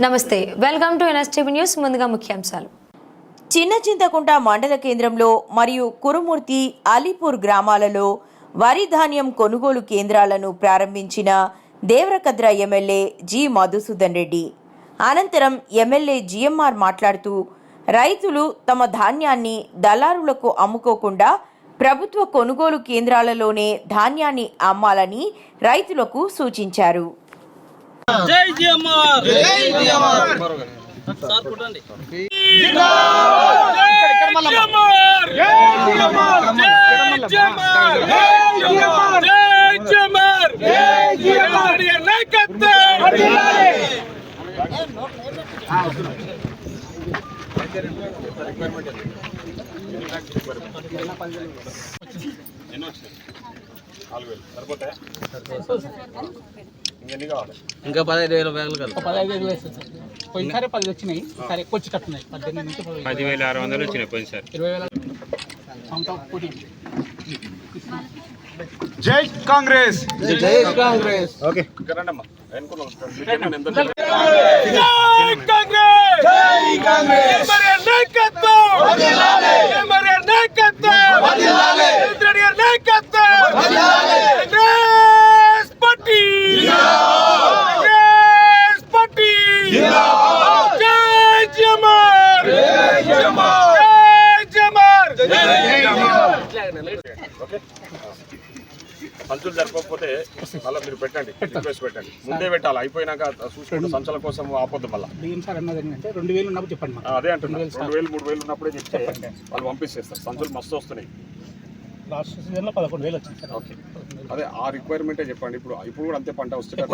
నమస్తే, welcome to NSTV news. ముందుగా ముఖ్యాంశాలు. చిన్న చింతకుంట మండల కేంద్రంలో మరియు కురుమూర్తి, అలీపూర్ గ్రామాలలో వరి ధాన్యం కొనుగోలు కేంద్రాలను ప్రారంభించిన దేవరకద్ర ఎమ్మెల్యే జి మధుసూదన్ రెడ్డి. అనంతరం ఎమ్మెల్యే జిఎంఆర్ మాట్లాడుతూ రైతులు తమ ధాన్యాన్ని దళారులకు అమ్ముకోకుండా ప్రభుత్వ కొనుగోలు కేంద్రాలలోనే ధాన్యాన్ని అమ్మాలని రైతులకు సూచించారు. జై జిఎంఆర్, జై జిఎంఆర్. సార్ కొట్టండి. జిందాబాద్, జై జిఎంఆర్, జై జిఎంఆర్, జై జిఎంఆర్, జై జిఎంఆర్, జై జిఎంఆర్. నాయకత్వం వర్ధిల్లాలి. ఇంకా 15,000 బ్యాగులు కదా. 15,000 వేస్తాయి సార్. పోయినసారి 10 వచ్చినాయి, సరే ఎక్కువ వచ్చేటట్టున్నాయి. 18 నుంచి 10,600 వచ్చినాయి పోయినసారి. 20,000 సొంత పోటీ. జై కాంగ్రెస్, జై కాంగ్రెస్. ఓకే కరెండమ్మా ఎన్నుకున్నాం. జై కాంగ్రెస్, జై కాంగ్రెస్. మరి నాయకత్వం వర్ధిల్లాలి. మరి నాయకత్వం వర్ధిల్లాలి. ఇంద్రడి నాయకత్వం వర్ధిల్లాలి. కాంగ్రెస్ పార్టీ జిందాబాద్, కాంగ్రెస్ పార్టీ జిందాబాద్. జై జిఎంఆర్, జై జిఎంఆర్, జై జిఎంఆర్, జై జిఎంఆర్. ఓకే, సంచులు జరపకపోతే మళ్ళీ మీరు పెట్టండి, రిక్వెస్ట్ పెట్టండి. ముందే పెట్టాలి, అయిపోయినాక చూసుకుంటే సంచుల కోసం ఆపొద్దు. మళ్ళీ బియ్యం సార్ అన్నది ఏంటంటే 2,000 ఉన్నప్పుడు చెప్పండి మాకు. అదే అంటున్నా, 2,000 3,000 ఉన్నప్పుడే చెప్తే వాళ్ళు పంపిస్తారు. సంచులు మస్తు వస్తున్నాయి. లాస్ట్ సీజన్లో 11,000 వచ్చింది సార్. ఓకే, అదే ఆ రిక్వైర్మెంటే చెప్పండి. ఇప్పుడు కూడా అంతే పంట వస్తుంది.